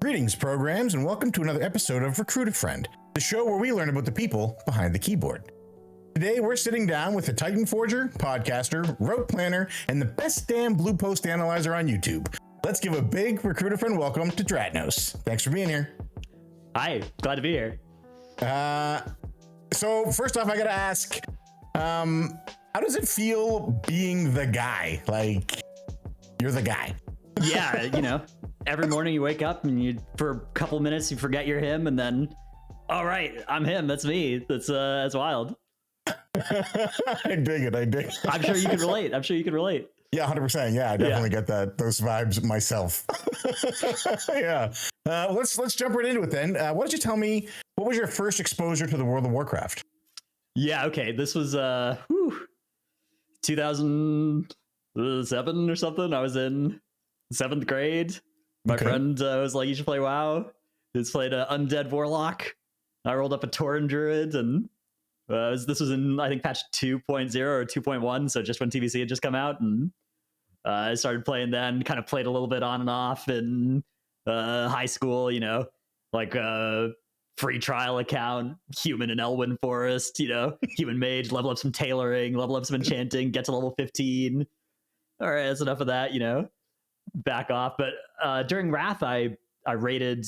Greetings, programs, and welcome to another episode of Recruit a Friend, the show where we learn about the people behind the keyboard. Today, we're sitting down with a Titanforger, podcaster, route planner, and the best damn blue post analyzer on YouTube. Let's give a big Recruit a Friend welcome to Dratnos. Thanks for being here. Hi, glad to be here. So first off, I gotta ask, how does it feel being the guy? Like, you're the guy. Yeah, every morning you wake up and for a couple minutes you forget you're him, and then, all right, I'm him. That's me. That's wild. I dig it. I'm sure you can relate. Yeah, 100%. Yeah, I definitely get those vibes myself. Yeah. Let's jump right into it then. Why don't you tell me, what was your first exposure to the World of Warcraft? Yeah, okay. This was 2007 or something. I was in 7th grade. My friend was like, you should play WoW. He's played an undead warlock. I rolled up a Tauren druid, and this was in, I think, patch 2.0 or 2.1, so just when TBC had just come out, and I started playing then, kind of played a little bit on and off in high school, like a free trial account, human in Elwyn Forest, human mage, level up some tailoring, level up some enchanting, get to level 15. All right, that's enough of that, back off. But during Wrath, I rated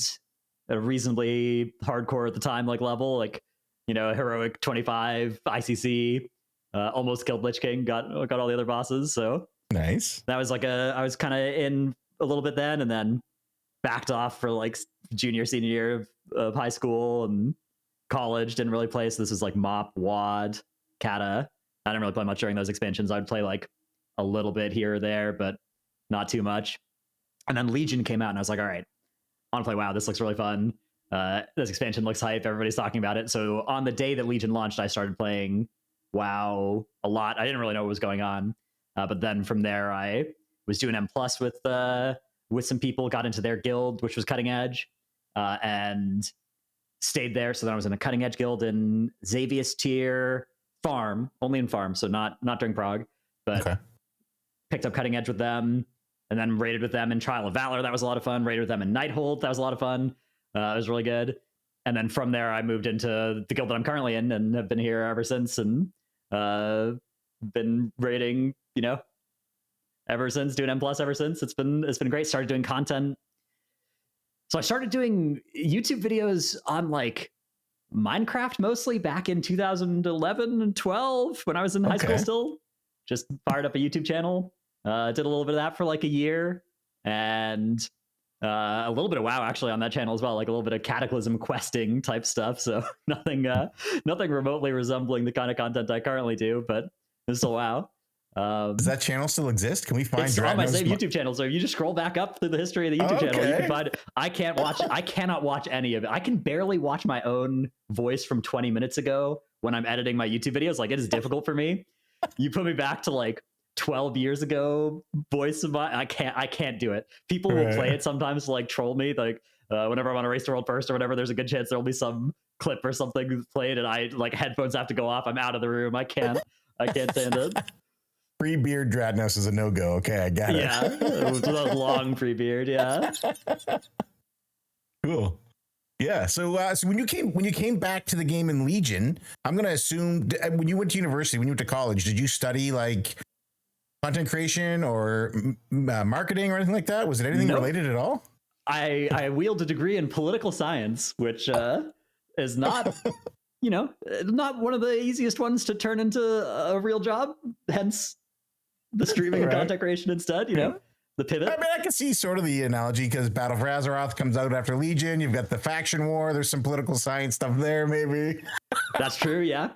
a reasonably hardcore at the time, like level, like, heroic 25 ICC, almost killed Lich King, got all the other bosses. So nice. That was like I was kind of in a little bit then, and then backed off for like junior, senior year of high school and college. Didn't really play. So this was like Mop, WAD, Kata. I didn't really play much during those expansions. I'd play like a little bit here or there, but not too much. And then Legion came out, and I was like, all right, I want to play WoW. This looks really fun. This expansion looks hype. Everybody's talking about it. So on the day that Legion launched, I started playing WoW a lot. I didn't really know what was going on. But then from there, I was doing M+ with some people, got into their guild, which was Cutting Edge, and stayed there. So then I was in a Cutting Edge guild in Xavius tier farm, only in farm, so not during Prague, but picked up Cutting Edge with them, and then raided with them in Trial of Valor. That was a lot of fun. Raided with them in Nighthold. That was a lot of fun. It was really good. And then from there, I moved into the guild that I'm currently in, and have been here ever since, and been raiding, ever since, doing M+ ever since. It's been great. Started doing content. So I started doing YouTube videos on like Minecraft mostly back in 2011 and 12 when I was in high school still. Just fired up a YouTube channel. Did a little bit of that for like a year, and a little bit of WoW actually on that channel as well, like a little bit of Cataclysm questing type stuff. So nothing remotely resembling the kind of content I currently do, but it's still WoW. Does that channel still exist? Can we find it's on my same YouTube channel? So if you just scroll back up through the history of the YouTube channel, you can find it. I cannot watch any of it. I can barely watch my own voice from 20 minutes ago when I'm editing my YouTube videos. Like, it is difficult for me. You put me back to like 12 years ago voice of mine. I can't do it. People will play it sometimes to like troll me. Like whenever I'm on a Race to World first or whatever, there's a good chance there'll be some clip or something played, and I like headphones have to go off. I'm out of the room. I can't stand it. Free beard Dratnos is a no-go. Okay, I got it. Yeah, with a long free beard. Yeah. Cool. Yeah. So when you came back to the game in Legion, I'm gonna assume when you went to university, when you went to college, did you study like content creation or marketing or anything like that? Was it anything related at all? I wield a degree in political science, which is not not one of the easiest ones to turn into a real job. Hence the streaming and content creation instead, the pivot. I mean, I can see sort of the analogy because Battle for Azeroth comes out after Legion. You've got the faction war. There's some political science stuff there, maybe. That's true. Yeah.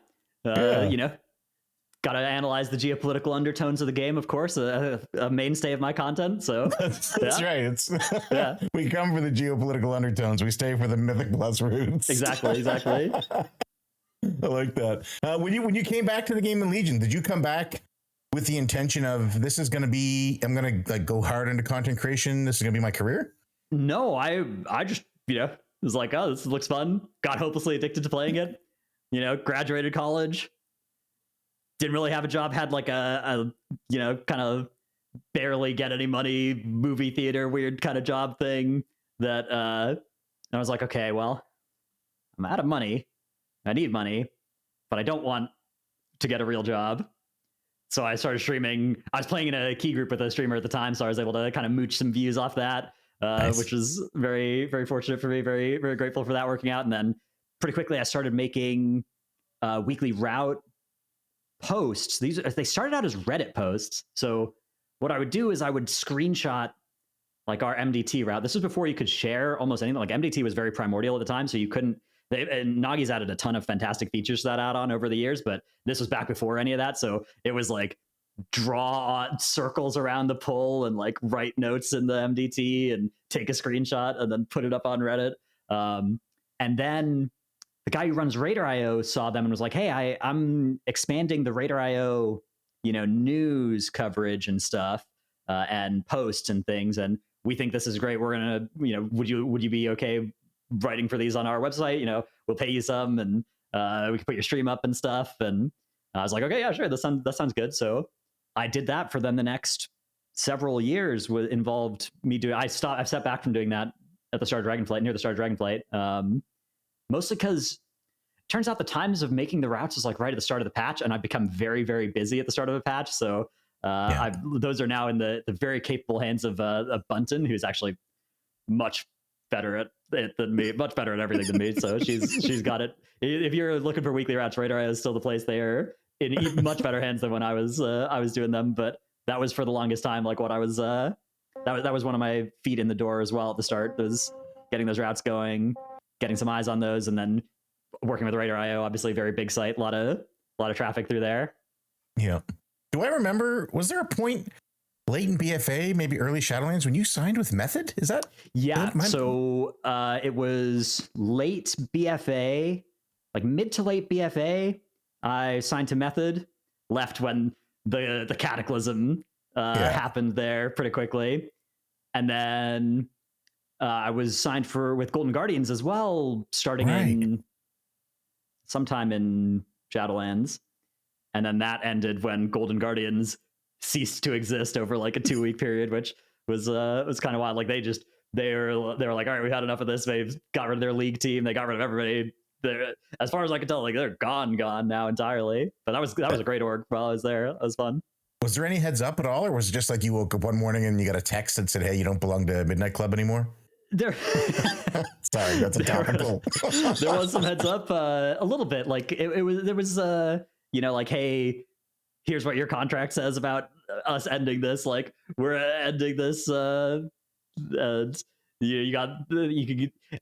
Got to analyze the geopolitical undertones of the game, of course, a mainstay of my content. So that's right. We come for the geopolitical undertones. We stay for the mythic plus roots. Exactly. I like that. When you came back to the game in Legion, did you come back with the intention of I'm going to like go hard into content creation? This is going to be my career? No, I just, was like, oh, this looks fun. Got hopelessly addicted to playing it. Graduated college. Didn't really have a job. Had like a kind of barely get any money movie theater weird kind of job thing. that I was like, okay, well, I'm out of money. I need money, but I don't want to get a real job. So I started streaming. I was playing in a key group with a streamer at the time, so I was able to kind of mooch some views off that, Nice. which was very, very fortunate for me. Very, very grateful for that working out. And then pretty quickly, I started making weekly route posts. They started out as Reddit posts. So what I would do is I would screenshot like our MDT route. This was before you could share almost anything. Like MDT was very primordial at the time, so you couldn't. And Nagi's added a ton of fantastic features to that add-on over the years, but this was back before any of that. So it was like draw circles around the pull and like write notes in the MDT and take a screenshot and then put it up on Reddit. And then the guy who runs Raider.io saw them and was like, "Hey, I'm expanding the Raider.io, news coverage and stuff and posts and things, and we think this is great. We're gonna, would you be okay writing for these on our website? We'll pay you some, and we can put your stream up and stuff." And I was like, "Okay, yeah, sure. That sounds good." So I did that for them the next several years. Involved me doing. I stepped back from doing that at the start of Dragonflight, near the start of Dragonflight, mostly because it turns out the times of making the routes is like right at the start of the patch, and I've become very, very busy at the start of a patch. So those are now in the very capable hands of Bunton, who's actually much better at it than me, much better at everything than me. So she's got it. If you're looking for weekly routes, Radar is still the place. They are in even much better hands than when I was doing them. But that was for the longest time like what I was. That was one of my feet in the door as well at the start. Was getting those routes going, getting some eyes on those, and then working with Radar.io. Obviously, very big site, a lot of traffic through there. Yeah. Do I remember? Was there a point late in BFA, maybe early Shadowlands, when you signed with Method? Is that? Yeah. So it was late BFA, like mid to late BFA. I signed to Method, left when the cataclysm happened there pretty quickly, and then I was signed with Golden Guardians as well, starting in sometime in Shadowlands, and then that ended when Golden Guardians ceased to exist over like a 2-week period, which was kind of wild. Like they were like, all right, we had enough of this. They've got rid of their league team. They got rid of everybody. As far as I can tell, like they're gone now entirely. But that was a great org while I was there. That was fun. Was there any heads up at all, or was it just like you woke up one morning and you got a text that said, "Hey, you don't belong to Midnight Club anymore"? Sorry, that's a topical. There was some heads up, a little bit. Like there was like, hey, here's what your contract says about us ending this. Like we're ending this.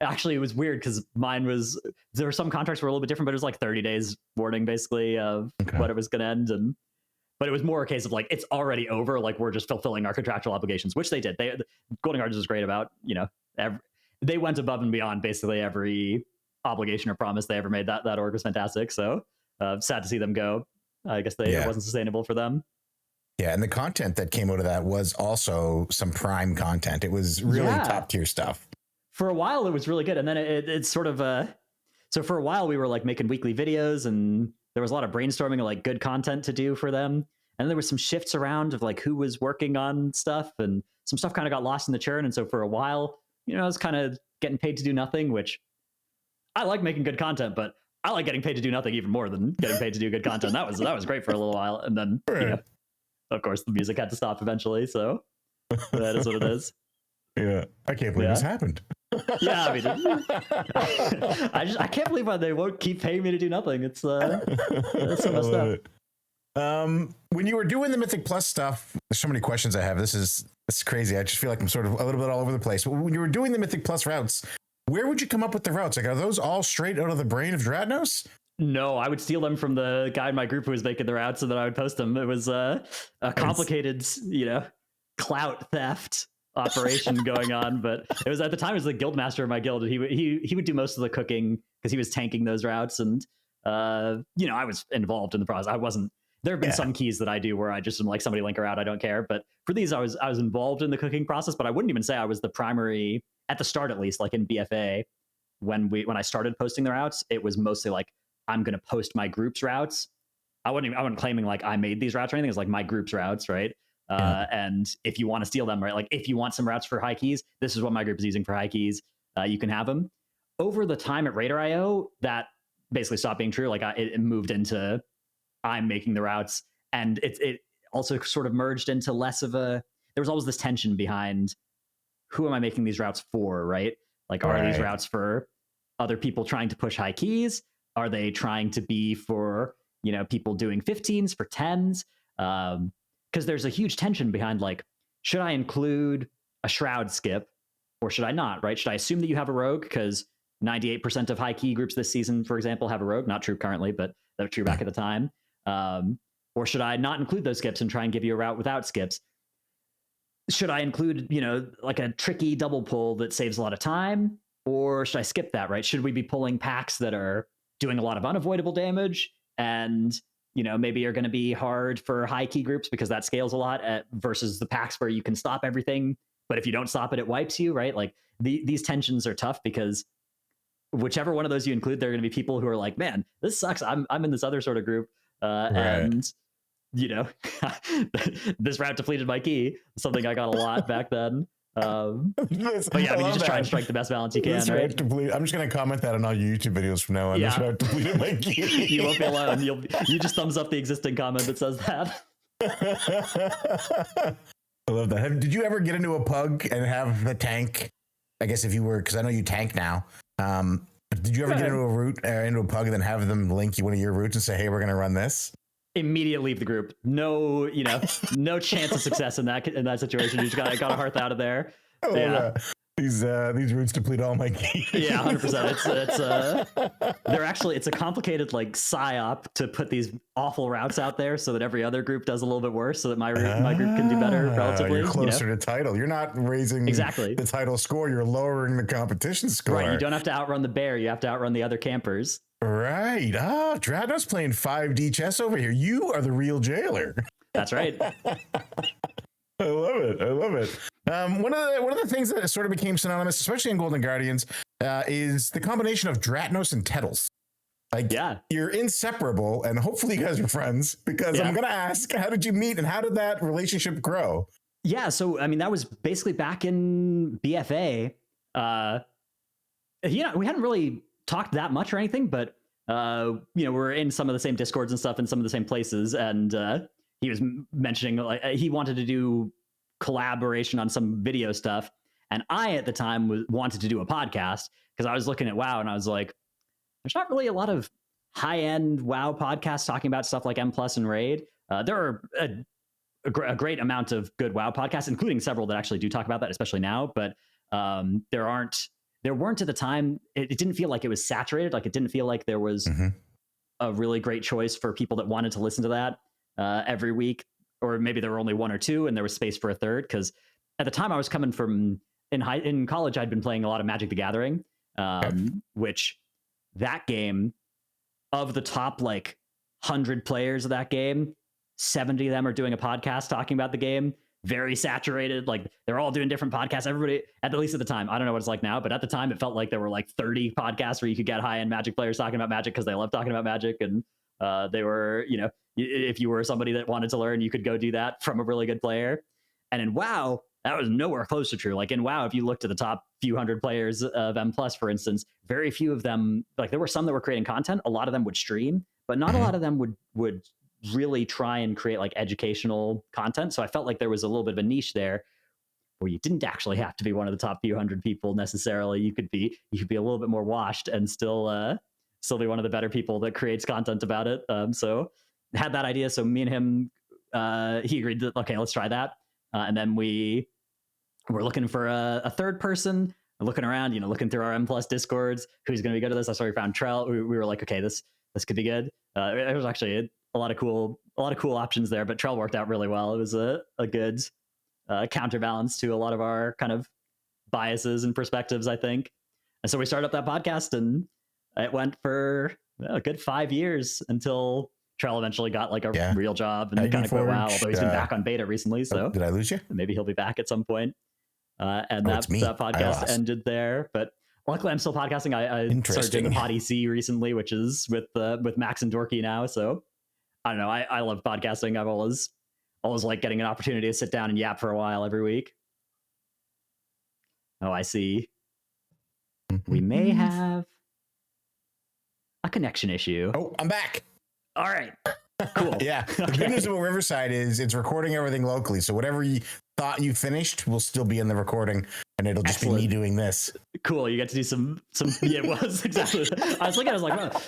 Actually, it was weird because there were some contracts were a little bit different, but it was like 30 days warning basically of what it was going to end. But it was more a case of like, it's already over. Like we're just fulfilling our contractual obligations, which they did. Golden Guardians was great about, they went above and beyond basically every obligation or promise they ever made. That org was fantastic. So sad to see them go. I guess it wasn't sustainable for them. Yeah, and the content that came out of that was also some prime content. It was really top tier stuff. For a while, it was really good, and then it's sort of so for a while we were like making weekly videos, and there was a lot of brainstorming of like good content to do for them, and there was some shifts around of like who was working on stuff, and some stuff kind of got lost in the churn, and so for a while, I was kind of getting paid to do nothing, which I like making good content, but I like getting paid to do nothing even more than getting paid to do good content. That was great for a little while, and then of course the music had to stop eventually. So that is what it is. Yeah, I can't believe this happened. Yeah, I mean, I can't believe why they won't keep paying me to do nothing. It's so messed up. When you were doing the Mythic Plus stuff, there's so many questions I have. It's crazy. I just feel like I'm sort of a little bit all over the place. But when you were doing the Mythic Plus routes, where would you come up with the routes? Like, are those all straight out of the brain of Dratnos? No, I would steal them from the guy in my group who was making the routes, and then I would post them. It was a complicated, clout theft operation going on, but it was at the time it was the guild master of my guild, and he would do most of the cooking because he was tanking those routes, and I was involved in the process. I wasn't. There have been some keys that I do where I just am like, somebody link her out, I don't care. But for these, I was involved in the cooking process, but I wouldn't even say I was the primary at the start, at least, like in BFA. When I started posting the routes, it was mostly like, I'm going to post my group's routes. I wasn't claiming like I made these routes or anything. It's like my group's routes, right? And if you want to steal them, right, like if you want some routes for high keys, this is what my group is using for high keys. You can have them. Over the time at Raider IO, that basically stopped being true. Like it moved into I'm making the routes, and it also sort of merged into less of a. There was always this tension behind who am I making these routes for, right? Like, are these routes for other people trying to push high keys? Are they trying to be for, people doing 15s for 10s? Because there's a huge tension behind, like, should I include a shroud skip or should I not, right? Should I assume that you have a rogue? Because 98% of high key groups this season, for example, have a rogue. Not true currently, but that was true back at the time. Or should I not include those skips and try and give you a route without skips? Should I include, like a tricky double pull that saves a lot of time? Or should I skip that, right? Should we be pulling packs that are doing a lot of unavoidable damage and, maybe are going to be hard for high key groups because that scales a lot versus the packs where you can stop everything, but if you don't stop it, it wipes you, right? Like these tensions are tough because whichever one of those you include, there are going to be people who are like, man, this sucks. I'm in this other sort of group. And this route depleted my key, something I got a lot back then. But yeah, you just try and strike the best balance you can, right? I'm just going to comment that on all your YouTube videos from now on. Yeah. This route depleted my key. You won't be alone. You just thumbs up the existing comment that says that. I love that. Did you ever get into a pug and have the tank? I guess if you were, because I know you tank now. Did you ever get into a route, into a pug, and then have them link you one of your routes and say, "Hey, we're going to run this"? Immediately leave the group. No, no chance of success in that situation. You just got a hearth out of there. Oh, yeah. These routes deplete all my keys. Yeah, 100%. It's a complicated like psyop to put these awful routes out there so that every other group does a little bit worse, so that my group can do better relatively. You're closer to title. You're not raising the title score. You're lowering the competition score. Right. You don't have to outrun the bear. You have to outrun the other campers. Right. Dratnos playing 5D chess over here. You are the real jailer. That's right. I love it. One of the things that sort of became synonymous, especially in Golden Guardians, is the combination of Dratnos and Tettles. Like, you're inseparable, and hopefully you guys are friends, because I'm going to ask, how did you meet and how did that relationship grow? Yeah, so, I mean, that was basically back in BFA. We hadn't really talked that much or anything, but, we're in some of the same Discords and stuff in some of the same places, and he was mentioning like he wanted to do collaboration on some video stuff, and I at the time wanted to do a podcast because I was looking at WoW and I was like, there's not really a lot of high-end WoW podcasts talking about stuff like M+ and Raid. There are a great amount of good WoW podcasts, including several that actually do talk about that, especially now, but there weren't at the time. It didn't feel like it was saturated. Like it didn't feel like there was a really great choice for people that wanted to listen to that every week, or maybe there were only one or two and there was space for a third. Because at the time I was coming from in college, I'd been playing a lot of Magic the Gathering, which that game, of the top like 100 players of that game, 70 of them are doing a podcast talking about the game. Very saturated. Like they're all doing different podcasts. Everybody, at least at the time, I don't know what it's like now, but at the time it felt like there were like 30 podcasts where you could get high-end Magic players talking about Magic because they love talking about Magic. And they were, if you were somebody that wanted to learn, you could go do that from a really good player. And in WoW, that was nowhere close to true. Like in WoW, if you looked at the top few hundred players of M+, for instance, very few of them, like there were some that were creating content. A lot of them would stream, but not a lot of them would really try and create like educational content. So I felt like there was a little bit of a niche there where you didn't actually have to be one of the top few hundred people necessarily. You could be a little bit more washed and still be one of the better people that creates content about it. So had that idea. So me and him, he agreed that, okay, let's try that. And then we were looking for a third person, looking around, looking through our M+ Discords, who's going to be good at this. That's why we found Trell. We were like, okay, this could be good. It was actually a lot of cool options there, but Trell worked out really well. It was a good counterbalance to a lot of our kind of biases and perspectives, I think. And so we started up that podcast, and it went for a good 5 years until Trell eventually got like a real job and kind of quit WoW, although he's been back on beta recently. So did I lose you? Maybe he'll be back at some point. And that podcast ended there. But luckily, I'm still podcasting. I started doing the Poddy C recently, which is with Max and Dorky now. So I don't know. I love podcasting. I've always always like getting an opportunity to sit down and yap for a while every week. Oh, I see. We may have a connection issue. Oh, I'm back. All right. Cool. Yeah. The good news about Riverside is it's recording everything locally. So whatever you thought you finished will still be in the recording, and it'll just be me doing this. Cool. You get to do some. Yeah, it was exactly. I was looking. I was like, oh,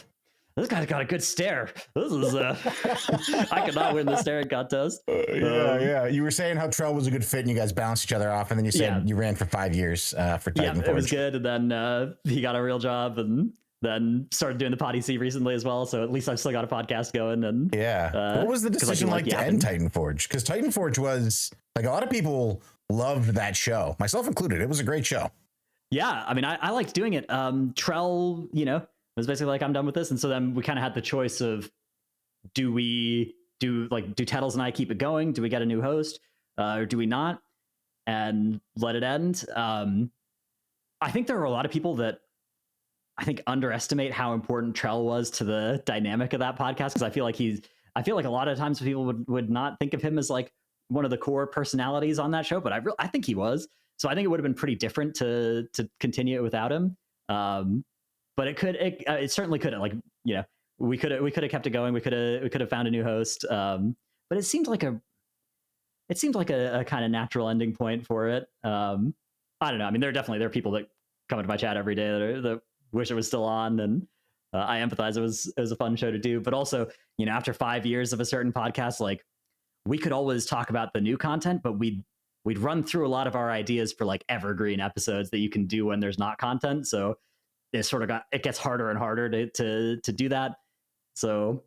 this guy's got a good stare. This is. I could not win the staring contest. Yeah. You were saying how Trell was a good fit, and you guys bounced each other off, and then you said you ran for 5 years for Titanforge. Yeah, it was good, and then he got a real job, and then started doing the Poddy C recently as well. So at least I've still got a podcast going. And what was the decision like to end Titanforge? Because Titanforge was like, a lot of people loved that show, myself included. It was a great show. Yeah, I mean, I liked doing it. Trell, was basically like, I'm done with this, and so then we kind of had the choice of, do Tettles and I keep it going? Do we get a new host, or do we not, and let it end? I think there are a lot of people that I think underestimate how important Trell was to the dynamic of that podcast, because I feel like a lot of times people would not think of him as like one of the core personalities on that show, but I think he was. So I think it would have been pretty different to continue it without him. But it certainly could have, like, we could have kept it going. We could have found a new host. But it seemed like a kind of natural ending point for it. I don't know. I mean, there are people that come into my chat every day that wish it was still on, and I empathize. It was a fun show to do, but also, after 5 years of a certain podcast, like, we could always talk about the new content, but we'd run through a lot of our ideas for like evergreen episodes that you can do when there's not content. So it gets harder and harder to do that. So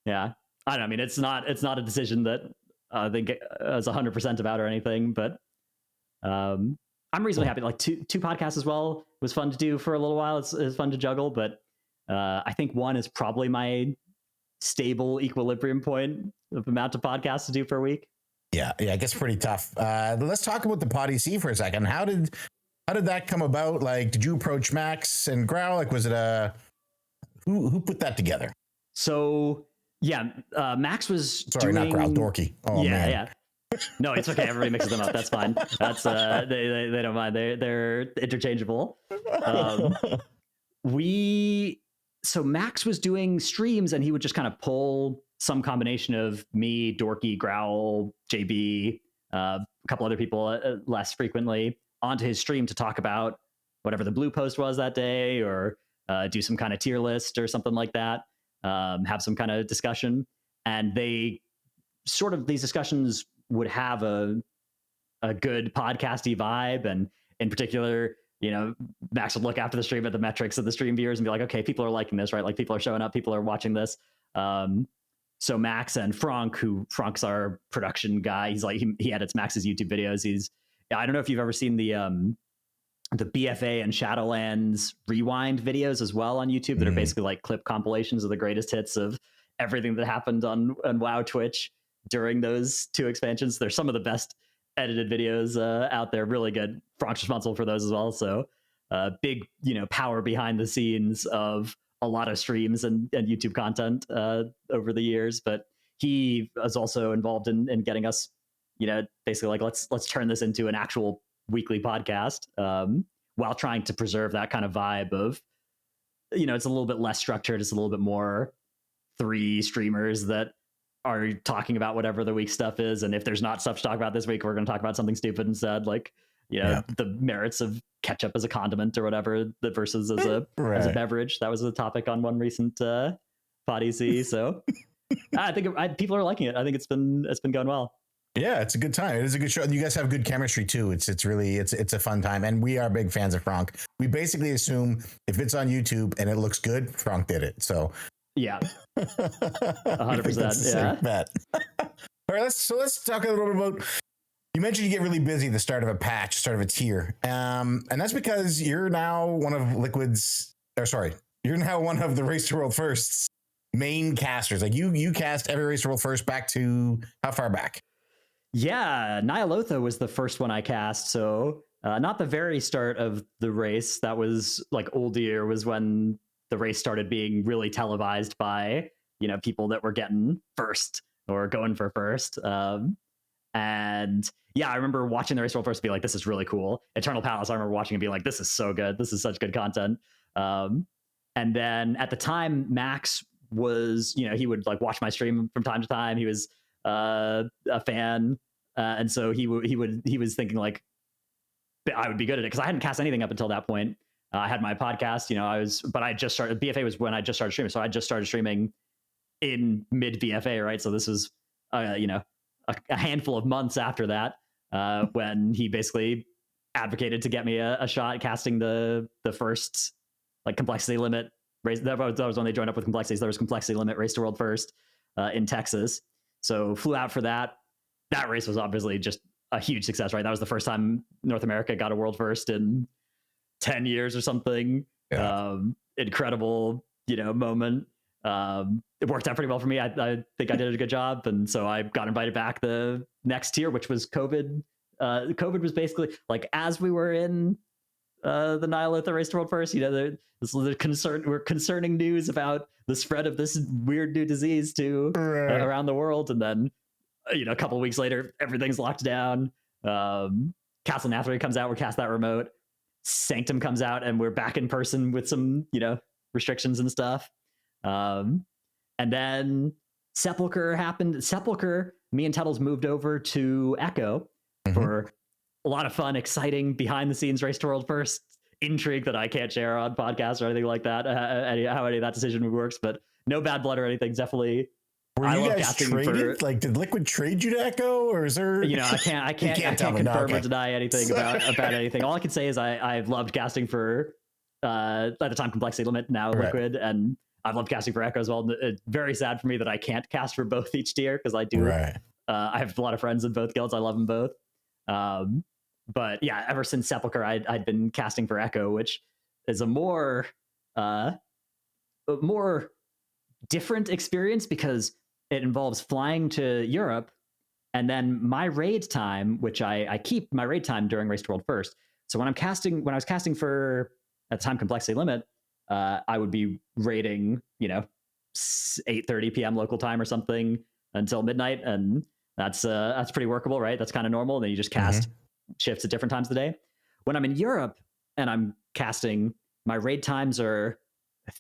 yeah, I don't know. I mean, it's not a decision that I think is 100% about or anything, but I'm reasonably happy. Like two podcasts as well was fun to do for a little while. It's fun to juggle, but I think one is probably my stable equilibrium point of amount of podcasts to do per week. Yeah, I guess pretty tough. Let's talk about the Poddy C for a second. How did that come about? Like, did you approach Max and Growl? Like, was it who put that together? So yeah, Max was not Growl, Dorky. Oh yeah, man. Yeah. No, it's okay. Everybody mixes them up. That's fine. That's they don't mind. They're interchangeable. So Max was doing streams, and he would just kind of pull some combination of me, Dorky, Growl, JB, a couple other people less frequently onto his stream to talk about whatever the blue post was that day, or do some kind of tier list or something like that. Have some kind of discussion, and these discussions would have a good podcasty vibe. And in particular, Max would look after the stream at the metrics of the stream viewers and be like, okay, people are liking this, right? Like, people are showing up, people are watching this. So Max and Frank's our production guy. He's like, he edits Max's YouTube videos. I don't know if you've ever seen the BFA and Shadowlands rewind videos as well on YouTube that are basically like clip compilations of the greatest hits of everything that happened on WoW Twitch during those two expansions. They're some of the best edited videos out there. Really good. Frank's responsible for those as well. So big, power behind the scenes of a lot of streams and YouTube content over the years. But he was also involved in getting us, basically like, let's turn this into an actual weekly podcast, while trying to preserve that kind of vibe of, it's a little bit less structured. It's a little bit more 3 streamers that are talking about whatever the week stuff is. And if there's not stuff to talk about this week, we're going to talk about something stupid instead. Like, the merits of ketchup as a condiment or whatever, versus as a beverage. That was a topic on one recent Poddy C. So I think people are liking it. I think it's been going well. Yeah, it's a good time. It is a good show. You guys have good chemistry too. It's really a fun time, and we are big fans of Frank. We basically assume if it's on YouTube and it looks good, Frank did it. So yeah, 100%. Yeah. Bet. All right, let's talk a little bit about. You mentioned you get really busy at the start of a patch, start of a tier, and that's because you're now one of you're now one of the Race to World First's main casters. Like you cast every Race to World First back to how far back? Yeah, Nyalotha was the first one I cast. So not the very start of the race. That was like old year was when the race started being really televised by, people that were getting first or going for first. And yeah, I remember watching the Race World First and be like, this is really cool. Eternal Palace, I remember watching and being like, this is so good. This is such good content. And then at the time, Max was, he would like watch my stream from time to time. He was a fan. And so he was thinking like, I would be good at it because I hadn't cast anything up until that point. I had my podcast, but I just started, BFA was when I just started streaming. So I just started streaming in mid BFA, right? So this was, a handful of months after that, when he basically advocated to get me a shot at casting the first like complexity limit race. That was when they joined up with complexities. There was complexity limit Race to World First in Texas. So flew out for that. That race was obviously just a huge success, right? That was the first time North America got a world first in 10 years or something. Yeah. Incredible, moment. It worked out pretty well for me. I think I did a good job. And so I got invited back the next year, which was COVID. COVID was basically like, as we were in the Nihilotha Race to World First, concerning news about the spread of this weird new disease to around the world. And then, a couple of weeks later, everything's locked down. Castle Nathri comes out, we're cast that remote. Sanctum comes out, and we're back in person with some, restrictions and stuff. And then Sepulcher happened. Sepulcher, me and Tuttles moved over to Echo for a lot of fun, exciting behind the scenes Race to World First intrigue that I can't share on podcasts or anything like that. How any of that decision works, but no bad blood or anything. Definitely. Were you guys traded? Like, did Liquid trade you to Echo, or is there? I can't confirm or deny anything about anything. All I can say is I've loved casting for at the time Complexity Limit, now Liquid, and I've loved casting for Echo as well. It's very sad for me that I can't cast for both each tier because I do. I have a lot of friends in both guilds. I love them both. But yeah, ever since Sepulcher, I'd been casting for Echo, which is a more different experience because it involves flying to Europe, and then my raid time, which I keep my raid time during Race to World First. So when I was casting for at the time Complexity Limit, I would be raiding, 8:30 p.m. local time or something until midnight, and that's pretty workable, right? That's kind of normal. And then you just cast shifts at different times of the day. When I'm in Europe and I'm casting, my raid times are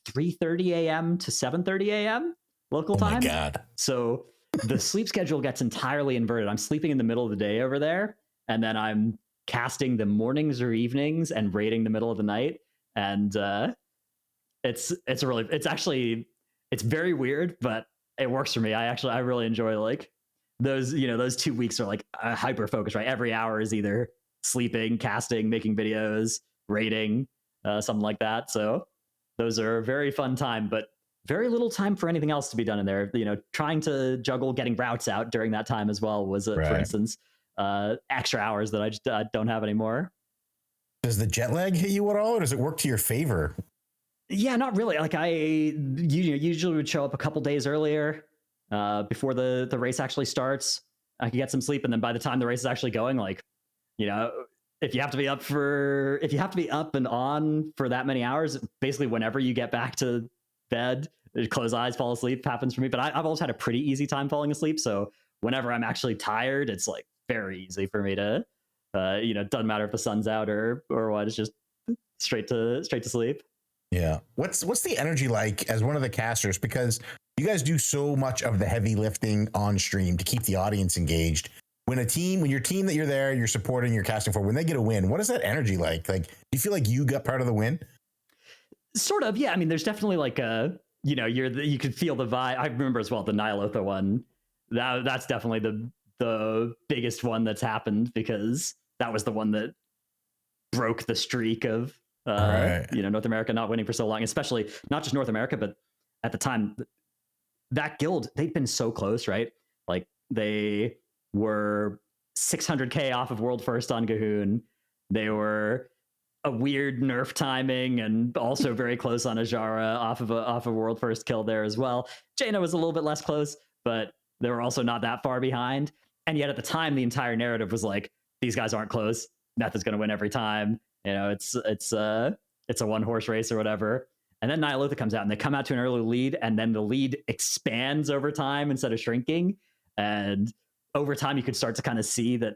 3:30 a.m. to 7:30 a.m. local time. Oh my God. So the sleep schedule gets entirely inverted. I'm sleeping in the middle of the day over there, and then I'm casting the mornings or evenings and raiding the middle of the night. And it's very weird, but it works for me. I really enjoy like those 2 weeks are like hyper focused, right? Every hour is either sleeping, casting, making videos, raiding, something like that. So those are a very fun time, but very little time for anything else to be done in there. Trying to juggle getting routes out during that time as well was, for instance, extra hours that I just don't have anymore. Does the jet lag hit you at all, or does it work to your favor? Yeah, not really. Like I usually would show up a couple days earlier before the race actually starts. I could get some sleep, and then by the time the race is actually going, like, if you have to be up and on for that many hours, basically whenever you get back to bed, close eyes, fall asleep happens for me. But I've always had a pretty easy time falling asleep. So whenever I'm actually tired, it's like very easy for me to, doesn't matter if the sun's out or what, it's just straight to sleep. Yeah. What's the energy like as one of the casters? Because you guys do so much of the heavy lifting on stream to keep the audience engaged. When your team that you're supporting, you're casting for, when they get a win, what is that energy like? Like, do you feel like you got part of the win? Sort of, yeah. I mean, there's definitely like you could feel the vibe. I remember as well the Nihilotha one. That's definitely the biggest one that's happened because that was the one that broke the streak of North America not winning for so long. Especially not just North America, but at the time, that guild, they'd been so close, right? Like they were 600k off of World First on Gahoon. They were a weird nerf timing and also very close on Ajara off of World First kill there as well. Jaina was a little bit less close, but they were also not that far behind. And yet at the time, the entire narrative was like, these guys aren't close. Neth is going to win every time. It's a one horse race or whatever. And then Nihilotha comes out and they come out to an early lead, and then the lead expands over time instead of shrinking. And over time, you could start to kind of see that,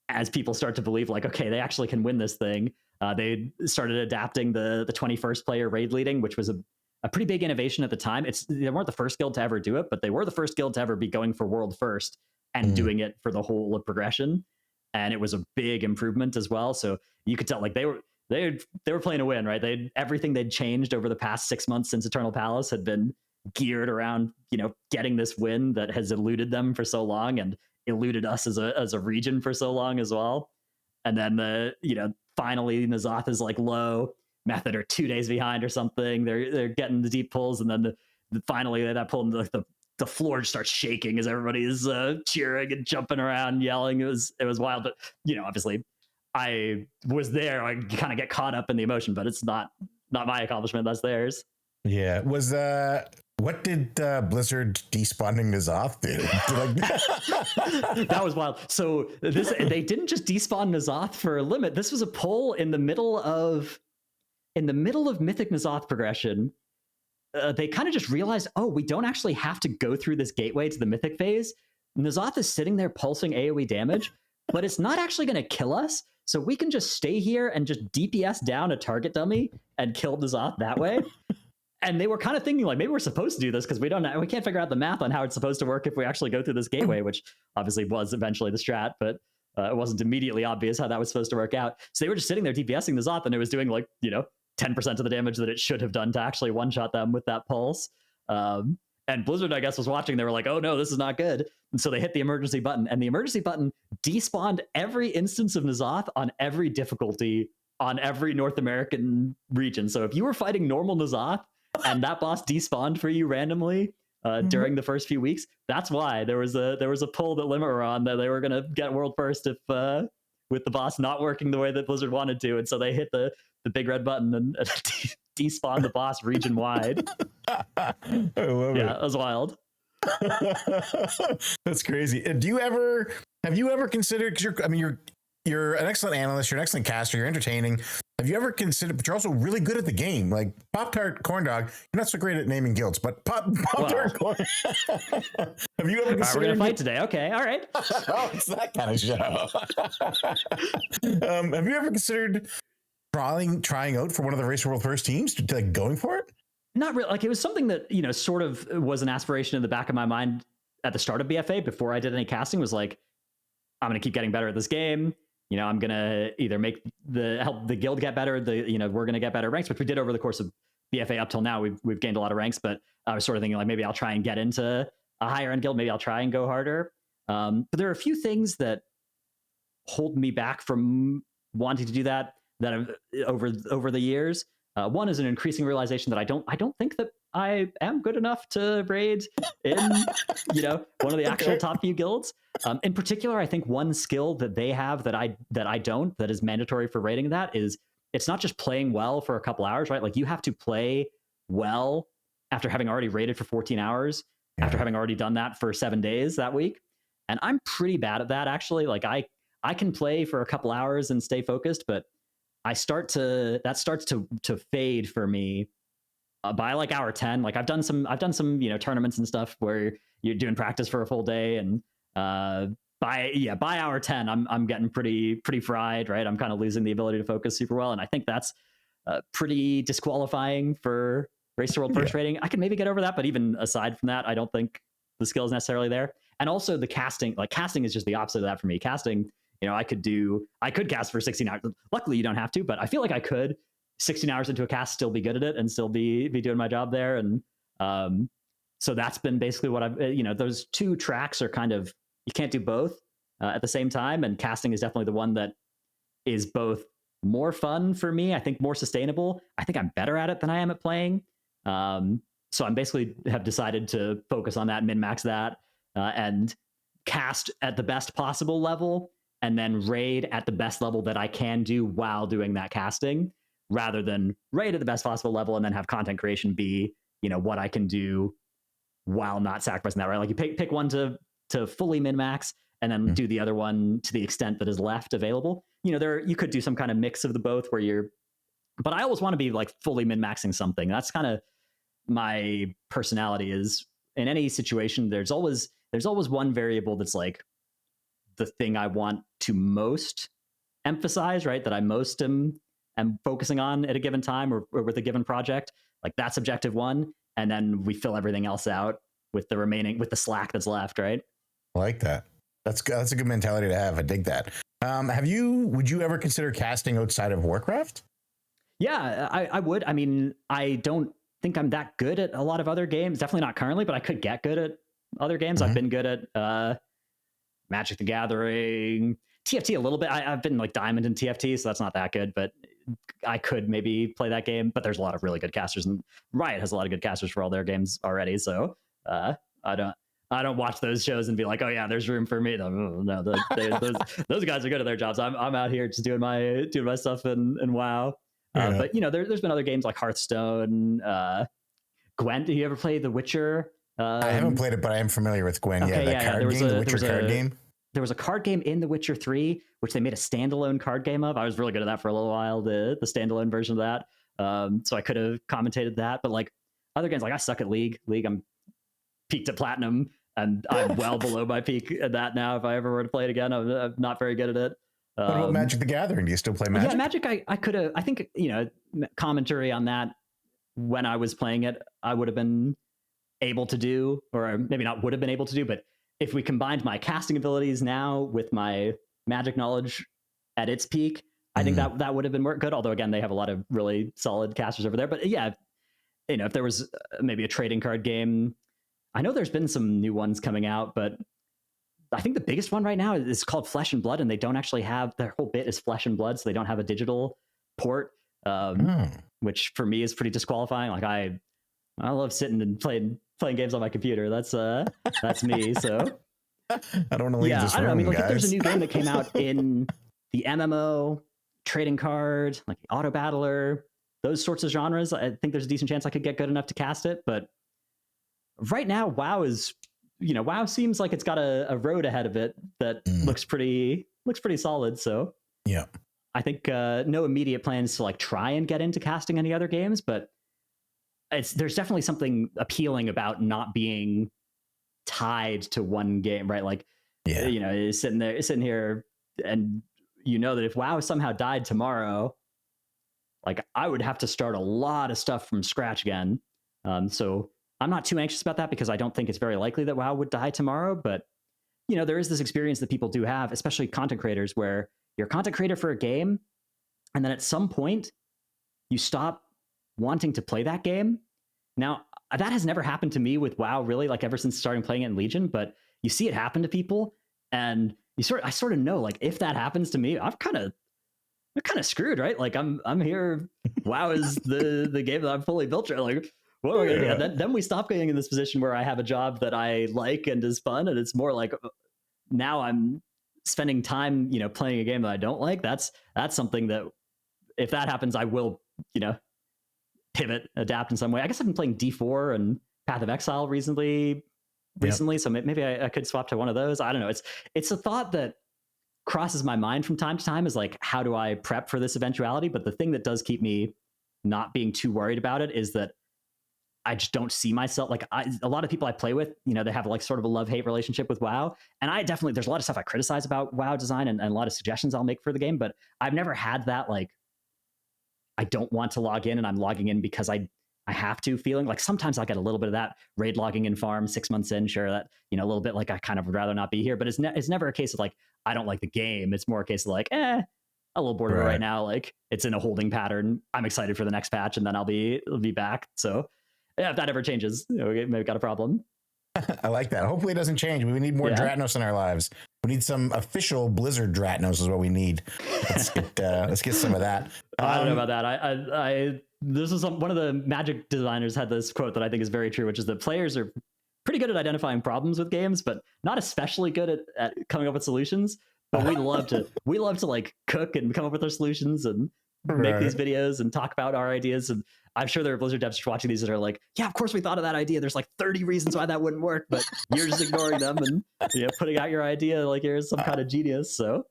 as people start to believe, like, okay, they actually can win this thing. They started adapting the 21st player raid leading, which was a pretty big innovation at the time. They weren't the first guild to ever do it, but they were the first guild to ever be going for world first and doing it for the whole of progression. And it was a big improvement as well. So you could tell, like, they were playing to win, right? Everything they'd changed over the past 6 months since Eternal Palace had been geared around, getting this win that has eluded them for so long and eluded us as a region for so long as well. And then finally N'Zoth is like low. Method are 2 days behind or something. They're getting the deep pulls, and then finally that pull, the floor just starts shaking as everybody is cheering and jumping around, yelling. It was wild, but obviously I was there. I kind of get caught up in the emotion, but it's not my accomplishment. That's theirs. Yeah. Was what did Blizzard despawning N'Zoth do? That was wild. So they didn't just despawn N'Zoth for a limit. This was a pull in the middle of Mythic N'Zoth progression. They kind of just realized, oh, we don't actually have to go through this gateway to the Mythic phase. N'Zoth is sitting there pulsing AoE damage, but it's not actually going to kill us. So we can just stay here and just DPS down a target dummy and kill N'Zoth that way. And they were kind of thinking, like, maybe we're supposed to do this because we can't figure out the math on how it's supposed to work if we actually go through this gateway, which obviously was eventually the strat, but it wasn't immediately obvious how that was supposed to work out. So they were just sitting there DPSing N'Zoth, and it was doing 10% of the damage that it should have done to actually one-shot them with that pulse. And Blizzard, I guess, was watching. They were like, oh no, this is not good. And so they hit the emergency button, and the emergency button despawned every instance of N'Zoth on every difficulty on every North American region. So if you were fighting normal N'Zoth and that boss despawned for you randomly during the first few weeks, that's why there was a pull that Limit were on that they were going to get world first if with the boss not working the way that Blizzard wanted to. And so they hit the big red button and despawn the boss region wide. I love it. Yeah, it was wild. That's crazy. Have you ever considered, because you're an excellent analyst, you're an excellent caster, you're entertaining. Have you ever considered, but you're also really good at the game, like Pop-Tart Corn Dog, you're not so great at naming guilds, but Pop-Tart Corn. Have you ever considered? We're going to fight today. Okay. All right. Oh, it's that kind of show. Have you ever considered trying out for one of the Race World First teams, to going for it? Not really. Like, it was something that, sort of was an aspiration in the back of my mind at the start of BFA before I did any casting. Was like, I'm going to keep getting better at this game. I'm going to either help the guild get better. We're going to get better ranks, which we did over the course of BFA up till now. We've gained a lot of ranks, but I was sort of thinking, like, maybe I'll try and get into a higher end guild. Maybe I'll try and go harder. But there are a few things that hold me back from wanting to do that I've, over the years. One is an increasing realization that I don't think that I am good enough to raid in one of the actual top few guilds. In particular, I think one skill that they have that I don't, that is mandatory for raiding, that is, it's not just playing well for a couple hours, right? Like, you have to play well after having already raided for 14 hours, after having already done that for 7 days that week. And I'm pretty bad at that, actually. Like, I can play for a couple hours and stay focused, but that starts to fade for me by like hour 10. Like, I've done some tournaments and stuff where you're doing practice for a full day, and by hour 10 I'm getting pretty fried, right? I'm kind of losing the ability to focus super well, and I think that's pretty disqualifying for Race to World First rating. I can maybe get over that, but even aside from that, I don't think the skill is necessarily there. And also the casting is just the opposite of that for me. Casting, I could cast for 16 hours. Luckily, you don't have to, but I feel like I could 16 hours into a cast still be good at it and still be doing my job there. And so that's been basically what I've, those two tracks are kind of, you can't do both at the same time. And casting is definitely the one that is both more fun for me, I think more sustainable. I think I'm better at it than I am at playing. So I'm basically have decided to focus on that, min-max that, and cast at the best possible level, and then raid at the best level that I can do while doing that casting, rather than raid at the best possible level and then have content creation be, what I can do while not sacrificing that, right? Like, you pick one to fully min-max and then do the other one to the extent that is left available. You could do some kind of mix of the both but I always want to be like fully min-maxing something. That's kind of my personality, is in any situation, there's there's always one variable that's like the thing I want to most emphasize, right? That I most am focusing on at a given time or with a given project. Like that's objective one. And then we fill everything else out with the slack that's left, right? I like that. That's a good mentality to have. I dig that. Would you ever consider casting outside of Warcraft? Yeah, I would. I mean, I don't think I'm that good at a lot of other games. Definitely not currently, but I could get good at other games. I've been good at Magic the Gathering, TFT a little bit. I've been like Diamond in TFT, so that's not that good, but I could maybe play that game. But there's a lot of really good casters, and Riot has a lot of good casters for all their games already. So I don't watch those shows and be like, oh yeah, there's room for me. No, those guys are good at their jobs. I'm out here just doing my stuff and WoW. But you know, there's been other games like Hearthstone, Gwent. Do you ever play The Witcher? I haven't played it, but I am familiar with Gwen. Okay, The Witcher card game. There was a card game in The Witcher 3, which they made a standalone card game of. I was really good at that for a little while, the standalone version of that. So I could have commentated that. But like other games, like I suck at League. I'm peaked at Platinum, and I'm well below my peak at that now. If I ever were to play it again, I'm not very good at it. What about Magic the Gathering? Do you still play Magic? Yeah, Magic, I could have, I think, you know, commentary on that when I was playing it, I would have been able to do, or maybe not would have been able to do, but if we combined my casting abilities now with my Magic knowledge at its peak, I think that would have been good. Although again, they have a lot of really solid casters over there. But yeah, you know, if there was maybe a trading card game, I know there's been some new ones coming out, but I think the biggest one right now is called Flesh and Blood, and they don't actually have, their whole bit is Flesh and Blood, so they don't have a digital port, which for me is pretty disqualifying. Like I love sitting and playing games on my computer. That's me. So I don't want to leave this room, I don't know. I mean, like guys. if there's a new game that came out in the MMO, trading card, like the auto battler, those sorts of genres, I think there's a decent chance I could get good enough to cast it. But right now, WoW is, you know, WoW seems like it's got a road ahead of it that looks pretty solid. So yeah, I think no immediate plans to like try and get into casting any other games, but there's definitely something appealing about not being tied to one game, right? Like, you know, sitting here, and you know that if WoW somehow died tomorrow, like I would have to start a lot of stuff from scratch again. So I'm not too anxious about that because I don't think it's very likely that WoW would die tomorrow. But you know, there is this experience that people do have, especially content creators, where you're a content creator for a game, and then at some point you stop wanting to play that game. Now, that has never happened to me with WoW, really, like ever since starting playing it in Legion, but you see it happen to people, and I sort of know, like, if that happens to me, I'm kind of screwed, right? Like I'm here. WoW is the game that I'm fully built around. Like, what am I gonna do? Then we stop getting in this position where I have a job that I like and is fun, and it's more like now I'm spending time, you know, playing a game that I don't like. That's something that if that happens, I will, you know, pivot, adapt in some way. I guess I've been playing D4 and Path of Exile recently, so maybe I could swap to one of those. I don't know. It's a thought that crosses my mind from time to time, is like, how do I prep for this eventuality? But the thing that does keep me not being too worried about it is that I just don't see myself, like a lot of people I play with, you know, they have like sort of a love-hate relationship with WoW. And there's a lot of stuff I criticize about WoW design and a lot of suggestions I'll make for the game, but I've never had that, like, I don't want to log in and I'm logging in because I have to feeling. Like sometimes I get a little bit of that raid logging in farm 6 months in, sure, that, you know, a little bit like I kind of would rather not be here, but it's never a case of like, I don't like the game. It's more a case of like, a little bored of it right now. Like it's in a holding pattern. I'm excited for the next patch and then I'll be back. So yeah, if that ever changes, you know, maybe got a problem. I like that. Hopefully it doesn't change. We need more Dratnos in our lives. We need some official Blizzard Dratnos is what we need. Let's get some of that. I don't know about that. This is one of the Magic designers had this quote that I think is very true, which is that players are pretty good at identifying problems with games, but not especially good at coming up with solutions. But we love to like cook and come up with our solutions and make these videos and talk about our ideas. And I'm sure there are Blizzard devs watching these that are like, yeah, of course we thought of that idea. There's like 30 reasons why that wouldn't work, but you're just ignoring them and, you know, putting out your idea like you're some kind of genius. So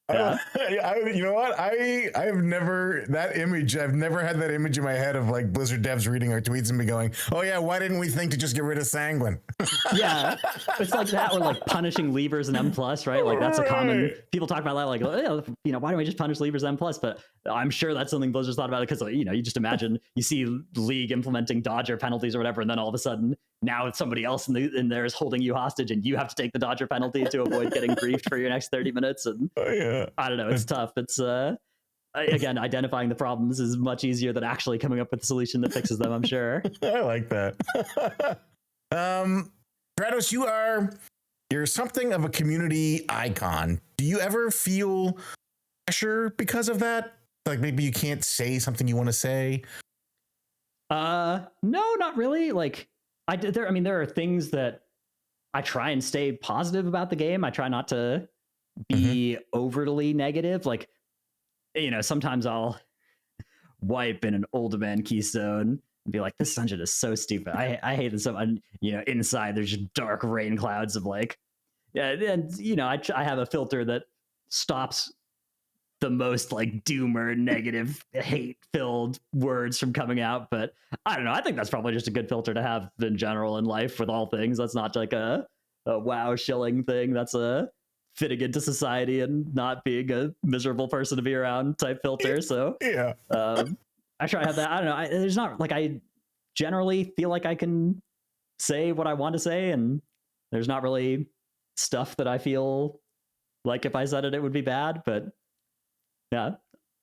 Yeah. You know what? I've never that image. I've never had that image in my head of like Blizzard devs reading our tweets and be going, "Oh yeah, why didn't we think to just get rid of Sanguine?" Yeah, it's like that, or like punishing levers and M plus, right? Like that's a common, people talk about that, like, oh, yeah, why don't we just punish levers M plus? But I'm sure that's something Blizzard's thought about, because you just imagine you see League implementing dodger penalties or whatever, and then all of a sudden now it's somebody else in there is holding you hostage, and you have to take the dodger penalty to avoid getting briefed for your next 30 minutes. And I don't know, it's tough. It's again, identifying the problems is much easier than actually coming up with a solution that fixes them, I'm sure. I like that. Dratnos, you're something of a community icon. Do you ever feel pressure because of that? Like maybe you can't say something you want to say? No, not really. Like there are things that I try and stay positive about the game. I try not to be overly negative. Like, sometimes I'll wipe in an old man keystone and be like, this dungeon is so stupid. I hate this so much. Inside there's just dark rain clouds of like, yeah. And, I have a filter that stops the most like doomer, negative, hate-filled words from coming out. But I don't know. I think that's probably just a good filter to have in general in life with all things. That's not like a wow shilling thing. That's a fitting into society and not being a miserable person to be around type filter. So yeah, I try to have that. I don't know. There's not like, I generally feel like I can say what I want to say, and there's not really stuff that I feel like if I said it would be bad. But yeah,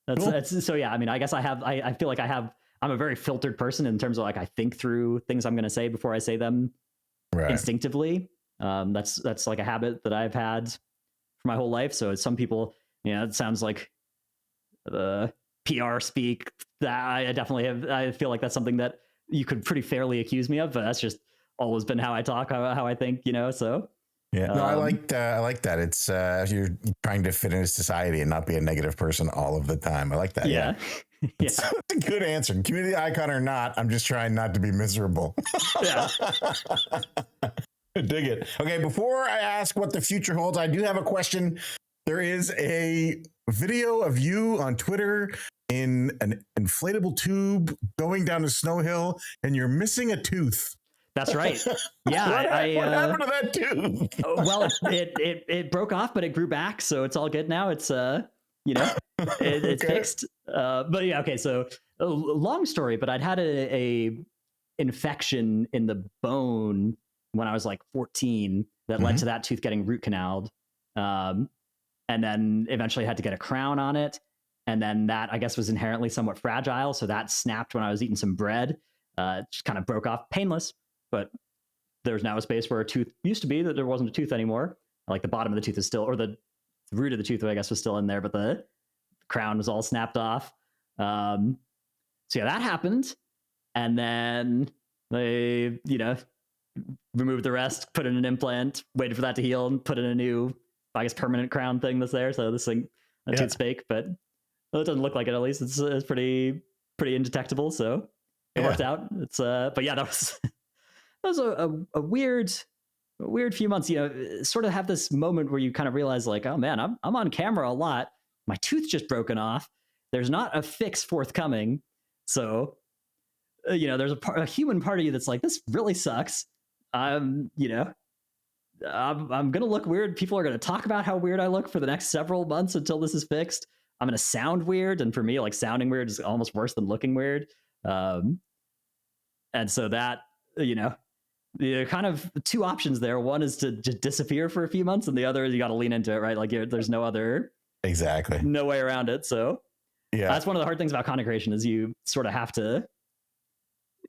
that's so. Yeah, I mean, I guess I feel like I'm a very filtered person in terms of like I think through things I'm going to say before I say them instinctively. That's like a habit that I've had for my whole life. So some people, it sounds like the PR speak that I definitely have. I feel like that's something that you could pretty fairly accuse me of, but that's just always been how I talk, how I think, so. Yeah, no, I like that. It's you're trying to fit into society and not be a negative person all of the time. I like that. Yeah. That's a good answer. Community icon or not, I'm just trying not to be miserable. Yeah. Dig it. Okay, before I ask what the future holds, I do have a question. There is a video of you on Twitter in an inflatable tube going down a snow hill, and you're missing a tooth. That's right. Yeah. What happened to that tooth? Well, it broke off, but it grew back, so it's all good now. It's it's fixed. But yeah, okay. So long story, but I'd had a infection in the bone when I was like 14 that led to that tooth getting root canaled, and then eventually had to get a crown on it. And then that, I guess, was inherently somewhat fragile, so that snapped when I was eating some bread. It just kind of broke off, painless. But there's now a space where a tooth used to be that there wasn't a tooth anymore. Like the bottom of the tooth is still, or the root of the tooth, I guess, was still in there, but the crown was all snapped off. So yeah, that happened. And then they, removed the rest, put in an implant, waited for that to heal, and put in a new, I guess, permanent crown thing that's there. So this thing, tooth's fake, but it doesn't look like it. At least it's pretty indetectable. So it worked out. It's but yeah, that was a weird few months. Sort of have this moment where you kind of realize, like, oh man, I'm on camera a lot. My tooth just broken off. There's not a fix forthcoming. So there's a human part of you that's like, this really sucks. I'm gonna look weird. People are gonna talk about how weird I look for the next several months until this is fixed. I'm gonna sound weird, and for me, like, sounding weird is almost worse than looking weird. And so that, kind of two options there. One is to just disappear for a few months, and the other is you got to lean into it, right? Like there's no way around it. So yeah, that's one of the hard things about content creation is you sort of have to,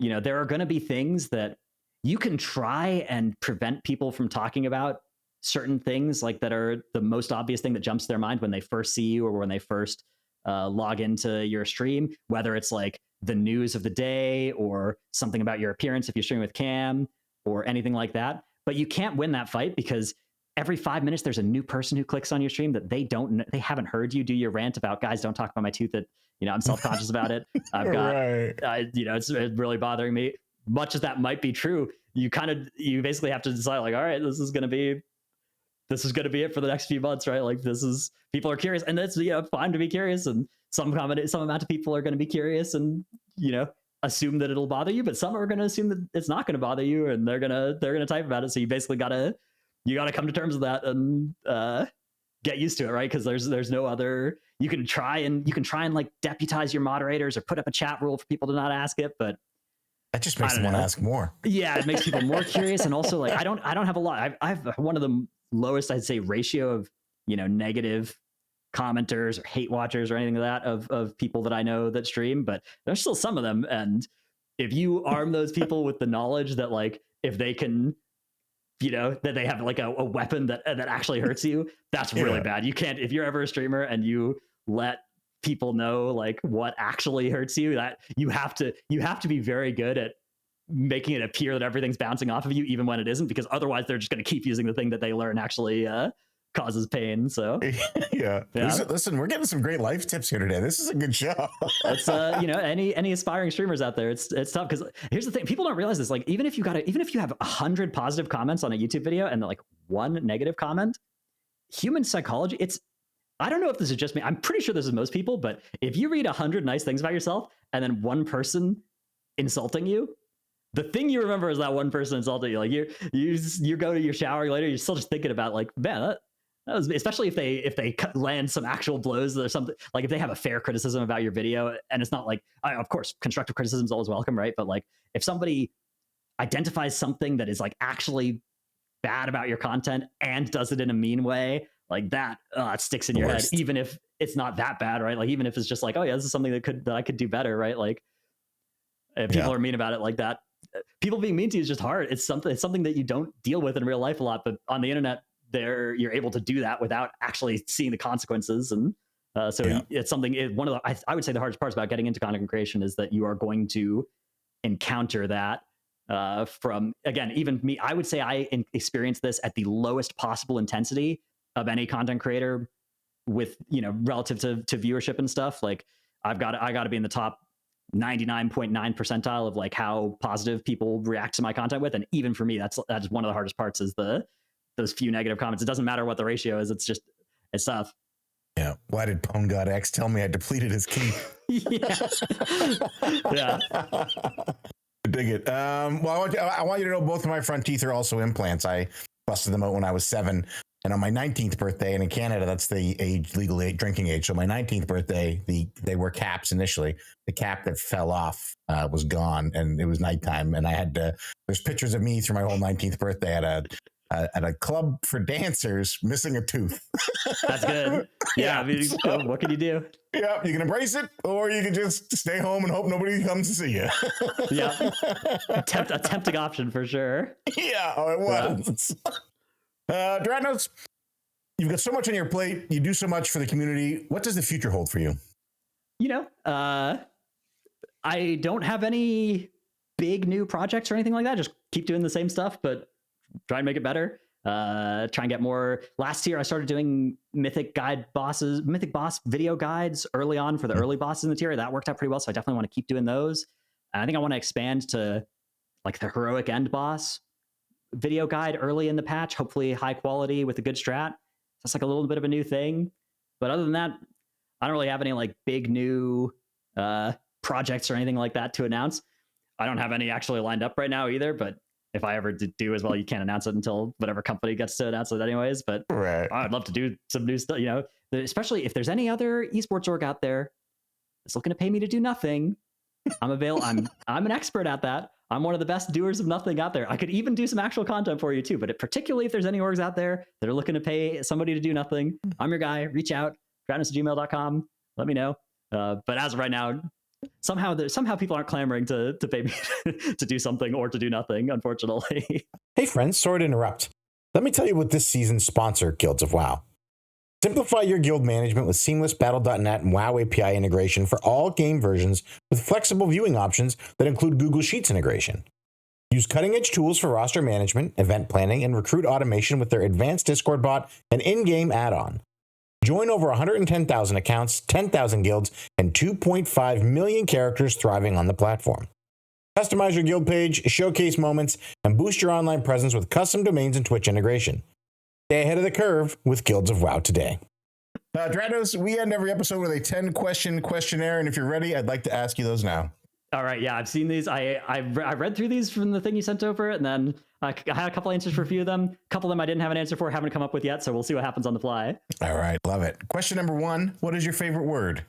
there are going to be things that you can try and prevent people from talking about certain things, like that are the most obvious thing that jumps to their mind when they first see you or when they first log into your stream, whether it's like the news of the day or something about your appearance if you're streaming with cam or anything like that. But you can't win that fight because every 5 minutes there's a new person who clicks on your stream that they haven't heard you do your rant about, guys, don't talk about my tooth, that I'm self-conscious about it. I've got it's really bothering me. Much as that might be true, you basically have to decide, like, all right, this is going to be this is going to be it for the next few months, right? Like people are curious, and that's fine to be curious, and some amount of people are going to be curious and assume that it'll bother you, but some are going to assume that it's not going to bother you, and they're gonna type about it. So you basically gotta come to terms with that and get used to it, right? Because there's no other. You can try and like deputize your moderators or put up a chat rule for people to not ask it, but that just makes them want to ask more. Yeah, it makes people more curious, and also like I don't have a lot. I've one of the lowest, I'd say, ratio of negative commenters or hate watchers or anything like that of people that I know that stream, but there's still some of them. And if you arm those people with the knowledge that like if they can that they have like a weapon that actually hurts you, that's really bad. You can't, if you're ever a streamer and you let people know like what actually hurts you, that you have to be very good at making it appear that everything's bouncing off of you even when it isn't, because otherwise they're just going to keep using the thing that they learn actually causes pain. So yeah. Listen, we're getting some great life tips here today. This is a good show. It's any aspiring streamers out there, it's tough, because here's the thing, people don't realize this, like even if you have 100 positive comments on a YouTube video and like one negative comment, human psychology, I don't know if this is just me, I'm pretty sure this is most people, but if you read 100 nice things about yourself and then one person insulting you, the thing you remember is that one person insulted you. Like you go to your shower later, you're still just thinking about like, man, that was, especially if they land some actual blows or something, like if they have a fair criticism about your video, and it's not like, of course, constructive criticism is always welcome, right? But like if somebody identifies something that is like actually bad about your content and does it in a mean way, like that, it sticks in your head, even if it's not that bad, right? Like even if it's just like, oh yeah, this is something that I could do better, right? Like if people are mean about it like that, people being mean to you is just hard. It's something that you don't deal with in real life a lot, but on the internet, you're able to do that without actually seeing the consequences. And it's something. One of the I would say the hardest parts about getting into content creation is that you are going to encounter that from, again, even me. I would say I experienced this at the lowest possible intensity of any content creator, with relative to viewership and stuff. Like I got to be in the top 99.9 percentile of like how positive people react to my content with, and even for me, that's one of the hardest parts, is those few negative comments. It doesn't matter what the ratio is, it's tough. Yeah. Why did Pwn God X tell me I depleted his key? Yeah. I dig it. Well, I want you to know both of my front teeth are also implants. I busted them out when I was 7. And on my 19th birthday, and in Canada, that's the legal drinking age. So my 19th birthday, they were caps initially. The cap that fell off was gone, and it was nighttime. And I had there's pictures of me through my whole 19th birthday at a club for dancers missing a tooth. That's good. Yeah, I mean, what can you do? Yeah, you can embrace it, or you can just stay home and hope nobody comes to see you. Yeah, a tempting option for sure. Yeah, it was. Dratnos, you've got so much on your plate. You do so much for the community. What does the future hold for you? I don't have any big new projects or anything like that. Just keep doing the same stuff, but try and make it better. Try and get more. Last year, I started doing mythic boss video guides early on for the early bosses in the tier. That worked out pretty well, so I definitely want to keep doing those. And I think I want to expand to like the heroic end boss video guide early in the patch, hopefully high quality with a good strat. That's like a little bit of a new thing. But other than that, I don't really have any like big new projects or anything like that to announce. I don't have any actually lined up right now either, but if I ever do as well, you can't announce it until whatever company gets to announce it anyways. But I'd love to do some new stuff, especially if there's any other esports org out there that's looking to pay me to do nothing. I'm available. I'm an expert at that. I'm one of the best doers of nothing out there. I could even do some actual content for you too, but particularly if there's any orgs out there that are looking to pay somebody to do nothing, I'm your guy. Reach out, dratnos@gmail.com. Let me know. But as of right now, somehow people aren't clamoring to pay me to do something or to do nothing, unfortunately. Hey friends, sorry to interrupt. Let me tell you what this season's sponsor, Guilds of WoW. Simplify your guild management with seamless Battle.net and WoW API integration for all game versions with flexible viewing options that include Google Sheets integration. Use cutting-edge tools for roster management, event planning, and recruit automation with their advanced Discord bot and in-game add-on. Join over 110,000 accounts, 10,000 guilds, and 2.5 million characters thriving on the platform. Customize your guild page, showcase moments, and boost your online presence with custom domains and Twitch integration. Stay ahead of the curve with Guilds of WoW today. Dratnos, we end every episode with a 10-question questionnaire, and if you're ready, I'd like to ask you those now. All right, yeah, I've seen these. I read through these from the thing you sent over, and then I had a couple answers for a few of them. A couple of them I didn't have an answer for, haven't come up with yet, so we'll see what happens on the fly. All right, love it. Question number 1, what is your favorite word?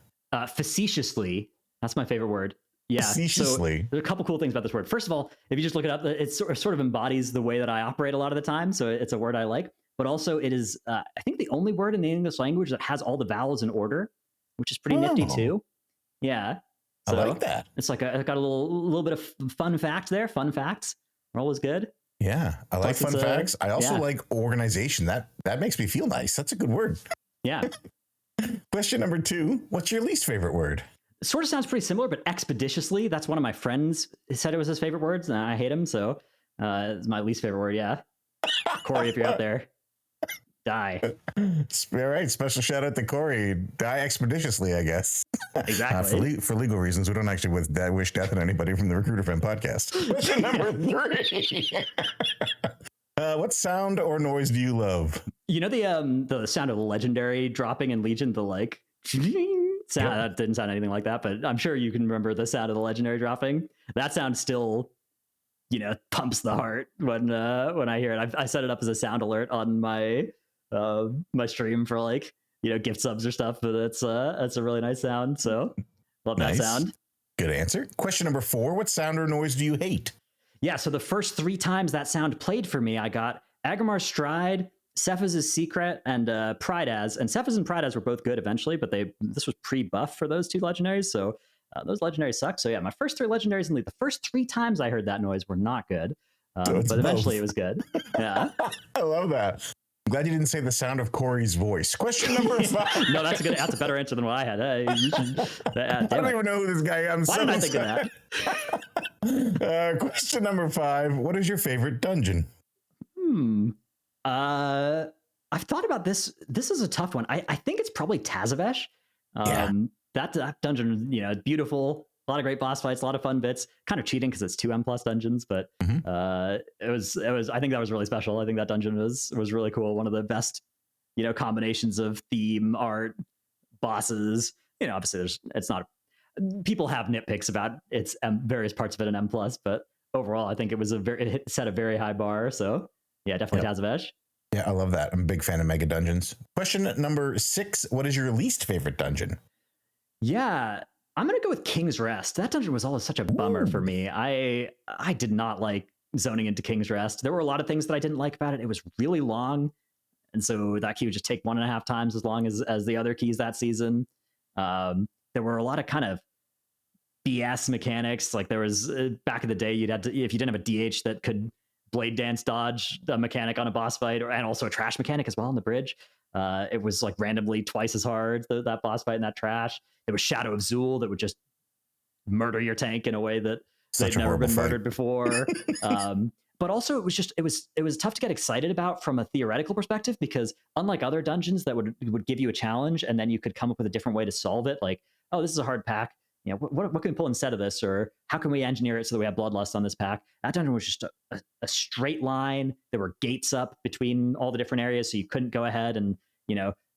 Facetiously. That's my favorite word. Yeah. Facetiously. So there are a couple cool things about this word. First of all, if you just look it up, it sort of embodies the way that I operate a lot of the time, so it's a word I like. But also it is, I think, the only word in the English language that has all the vowels in order, which is pretty nifty too. Yeah. So I like that. It's like I got a little bit of fun fact there. Fun facts are always good. Yeah, I like fun facts. I also like organization. That makes me feel nice. That's a good word. Yeah. Question number 2, what's your least favorite word? It sort of sounds pretty similar, but expeditiously. That's one of my friends said it was his favorite words, and I hate him, so it's my least favorite word. Yeah. Corey, if you're out there, die. All right, special shout out to Corey. Die expeditiously, I guess. Exactly. For legal reasons, we don't actually wish death on anybody from the Recruiter Friend podcast. Question number 3. What sound or noise do you love? You know the sound of the legendary dropping in Legion, the like sound. That didn't sound anything like that, but I'm sure you can remember the sound of the legendary dropping. That sound still, pumps the heart when I hear it. I set it up as a sound alert on my my stream for gift subs or stuff, but it's a really nice sound. So love that sound. Good answer. Question number 4, what sound or noise do you hate? Yeah, so the first 3 times that sound played for me, I got Agramar's Stride, Cephas' Secret, and Pride-Az. And Cephas and Pride-Az were both good eventually, but this was pre-buff for those 2 legendaries, so those legendaries suck. So yeah, my first 3 legendaries, and the first 3 times I heard that noise were not good, but eventually it was good. Yeah. I love that. I'm glad you didn't say the sound of Corey's voice. Question number 5. No, that's a better answer than what I had. I don't even know who this guy is. Why did I think of that? Question number 5. What is your favorite dungeon? I've thought about this. This is a tough one. I think it's probably Tazavesh. That dungeon, beautiful. A lot of great boss fights, a lot of fun bits. Kind of cheating because it's 2 M+ dungeons, but it was. I think that was really special. I think that dungeon was really cool. One of the best, combinations of theme, art, bosses. Obviously it's not. People have nitpicks about its various parts of it in M+, but overall, I think it set a very high bar. So yeah, definitely Tazavesh. Yeah, I love that. I'm a big fan of mega dungeons. Question number 6. What is your least favorite dungeon? Yeah, I'm going to go with King's Rest. That dungeon was always such a bummer for me. I did not like zoning into King's Rest. There were a lot of things that I didn't like about it. It was really long. And so that key would just take 1.5 times as long as the other keys that season. There were a lot of kind of BS mechanics. Like there was back in the day, you'd have to, if you didn't have a DH that could blade dance dodge a mechanic on a boss fight, and also a trash mechanic as well on the bridge. It was like randomly twice as hard, that boss fight in that trash. There was Shadow of Zul that would just murder your tank in a way that they'd never been murdered before. But also it was tough to get excited about from a theoretical perspective, because unlike other dungeons that would give you a challenge and then you could come up with a different way to solve it, like, oh, this is a hard pack. What can we pull instead of this? Or how can we engineer it so that we have Bloodlust on this pack? That dungeon was just a straight line. There were gates up between all the different areas, so you couldn't go ahead and,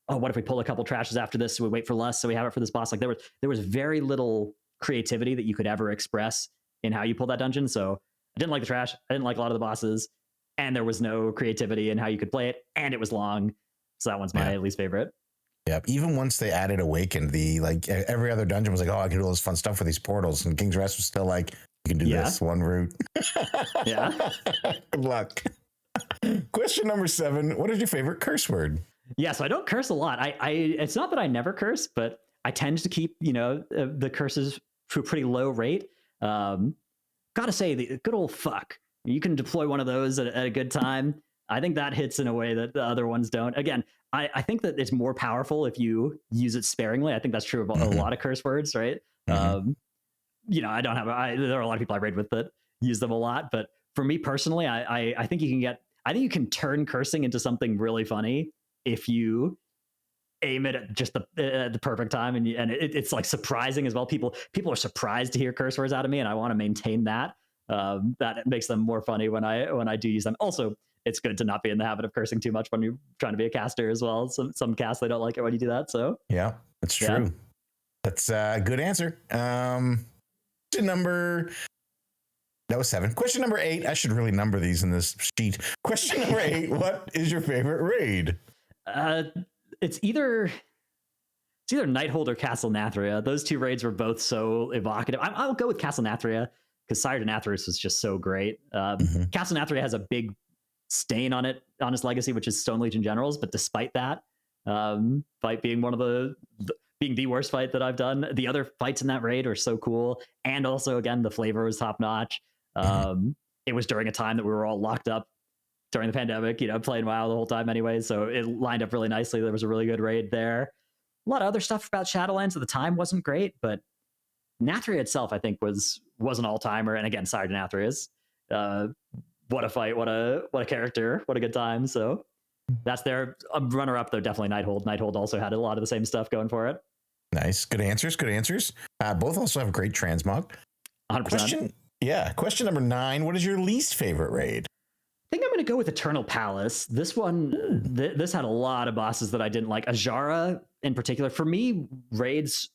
what if we pull a couple trashes after this, so we wait for lust, so we have it for this boss? Like there was very little creativity that you could ever express in how you pull that dungeon. So I didn't like the trash. I didn't like a lot of the bosses, and there was no creativity in how you could play it, and it was long. So that one's my least favorite. Yeah, even once they added Awakened, every other dungeon was like, oh, I can do all this fun stuff with these portals, and King's Rest was still like, you can do this one route. Yeah. Good luck. Question number 7. What is your favorite curse word? Yeah, so I don't curse a lot. It's not that I never curse, but I tend to keep, the curses to a pretty low rate. Gotta say, the good old fuck. You can deploy one of those at a good time. I think that hits in a way that the other ones don't. Again, I think that it's more powerful if you use it sparingly. I think that's true of a lot of curse words, right? I don't have. There are a lot of people I raid with that use them a lot, but for me personally, I think you can turn cursing into something really funny if you aim it at just the perfect time, and it's like surprising as well. People are surprised to hear curse words out of me, and I want to maintain that. That makes them more funny when I do use them. Also, it's good to not be in the habit of cursing too much when you're trying to be a caster as well. Some casts, they don't like it when you do that. So yeah, that's true. Yeah. That's a good answer. Question number, that was 7. Question number 8. I should really number these in this sheet. Question number 8. What is your favorite raid? It's either Nighthold or Castle Nathria. Those two raids were both so evocative. I'll go with Castle Nathria because Sire to Nathris was just so great. Castle Nathria has a big stain on its legacy, which is Stone Legion Generals. But despite that, fight being one of being the worst fight that I've done, the other fights in that raid are so cool. And also, again, the flavor was top notch. It was during a time that we were all locked up during the pandemic, playing WoW the whole time anyway. So it lined up really nicely. There was a really good raid there. A lot of other stuff about Shadowlands at the time wasn't great, but Nathria itself, I think, was an all-timer. And again, sorry to Nathria's. What a fight, what a character, what a good time. So that's their runner-up, though, definitely Nighthold. Nighthold also had a lot of the same stuff going for it. Nice. Good answers. Both also have great transmog. 100%. Question number 9. What is your least favorite raid? I think I'm going to go with Eternal Palace. This one, this had a lot of bosses that I didn't like. Ajara, in particular. For me, raids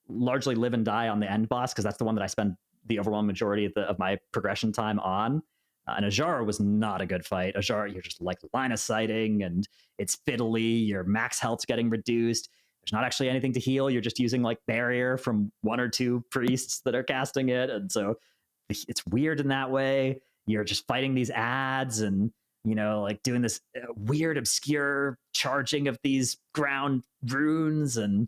largely live and die on the end boss, because that's the one that I spend the overwhelming majority of my progression time on. And Ajara was not a good fight. Ajara, you're just like line of sighting, and it's fiddly. Your max health's getting reduced. There's not actually anything to heal. You're just using like barrier from 1 or 2 priests that are casting it. And so it's weird in that way. You're just fighting these ads and, like doing this weird, obscure charging of these ground runes. And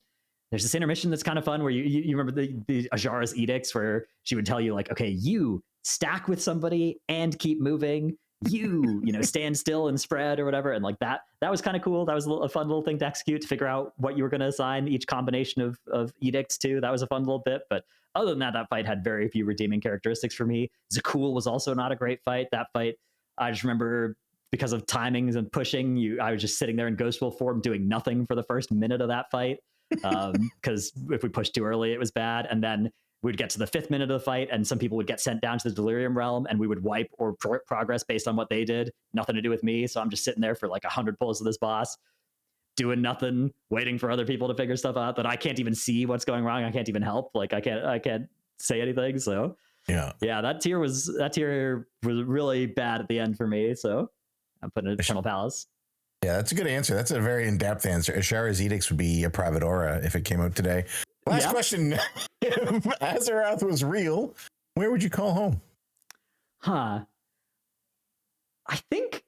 there's this intermission that's kind of fun where you remember the Ajara's edicts, where she would tell you like, okay, you stack with somebody and keep moving. You stand still and spread or whatever. And like that was kind of cool. That was a fun little thing to execute, to figure out what you were going to assign each combination of edicts to. That was a fun little bit. But other than that fight had very few redeeming characteristics for me. Zakul was also not a great fight. That fight, I just remember, because of timings and pushing, I was just sitting there in Ghost Wolf form doing nothing for the first minute of that fight. Because if we pushed too early, it was bad. And then we'd get to the 5th minute of the fight, and some people would get sent down to the Delirium Realm, and we would wipe or progress based on what they did. Nothing to do with me. So I'm just sitting there for like 100 pulls of this boss, doing nothing, waiting for other people to figure stuff out that I can't even see what's going wrong. I can't even help. Like I can't say anything. So yeah, that tier was really bad at the end for me. So I'm putting it Eternal Palace. Yeah, that's a good answer. That's a very in-depth answer. Ashara's edicts would be a private aura if it came out today. Last question. If Azeroth was real, where would you call home? I think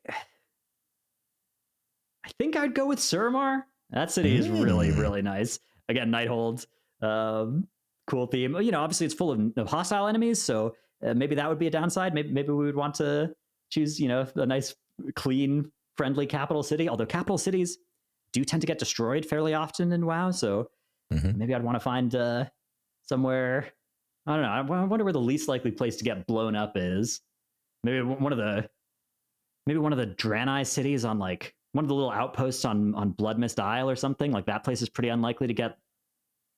I'd go with Suramar. That city is really, really nice. Again, Nighthold, cool theme. Obviously it's full of hostile enemies, so maybe that would be a downside. Maybe we would want to choose, a nice, clean, friendly capital city. Although capital cities do tend to get destroyed fairly often in WoW, so maybe I'd want to find somewhere. I don't know. I wonder where the least likely place to get blown up is. Maybe one of the Dratnos cities on like one of the little outposts on Bloodmist Isle or something. Like that place is pretty unlikely to get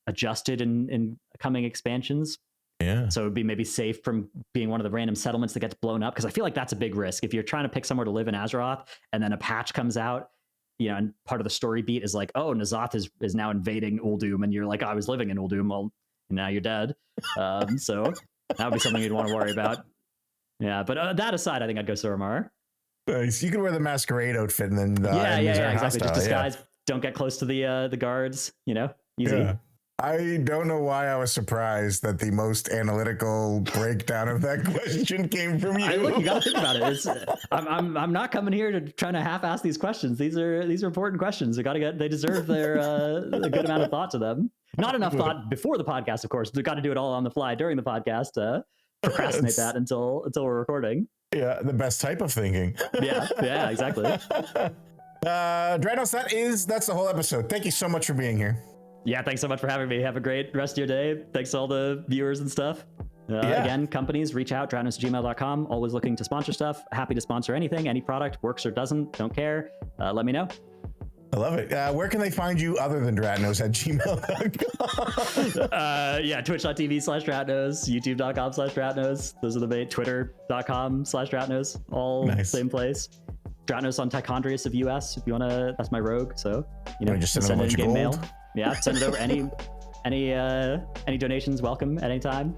adjusted in coming expansions. Yeah. So it would be maybe safe from being one of the random settlements that gets blown up, because I feel like that's a big risk. If you're trying to pick somewhere to live in Azeroth and then a patch comes out, and part of the story beat is like, oh, N'Zoth is now invading Uldum, and you're like, I was living in Uldum, well, now you're dead. So that would be something you'd want to worry about. Yeah, but that aside, I think I'd go Suramar. Nice. You can wear the masquerade outfit and then exactly. Hostile, just disguise. Don't get close to the guards. Easy. Yeah. I don't know why I was surprised that the most analytical breakdown of that question came from you. Look, you got to think about it. I'm not coming here to trying to half-ass these questions. These are important questions. They deserve their a good amount of thought to them. Not enough thought before the podcast, of course. They've got to do it all on the fly during the podcast. Procrastinate that until we're recording. Yeah, the best type of thinking. Yeah, exactly. Dratnos, that's the whole episode. Thank you so much for being here. Yeah, thanks so much for having me. Have a great rest of your day. Thanks to all the viewers and stuff. Again, companies, reach out, dratnos@gmail.com. Always looking to sponsor stuff. Happy to sponsor anything, any product, works or doesn't, don't care. Let me know. I love it. Where can they find you other than Dratnos@gmail.com? Twitch.tv/Dratnos, YouTube.com/Dratnos. Those are the main, Twitter.com/Dratnos, all nice. Same place. Dratnos on Titanforge of US if you wanna. That's my rogue. So just send them a bunch of in-game gold. mail. Yeah, send it over. Any donations welcome at any time.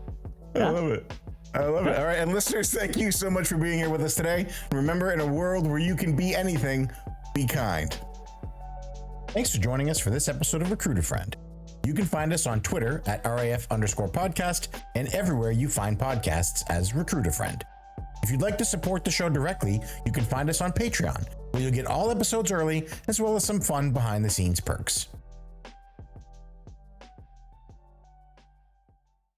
Yeah. I love it. All right, and listeners, thank you so much for being here with us today. Remember, in a world where you can be anything, be kind. Thanks for joining us for this episode of Recruiter Friend. You can find us on Twitter at RAF_podcast and everywhere you find podcasts as Recruiter Friend. If you'd like to support the show directly, you can find us on Patreon, where you'll get all episodes early, as well as some fun behind-the-scenes perks.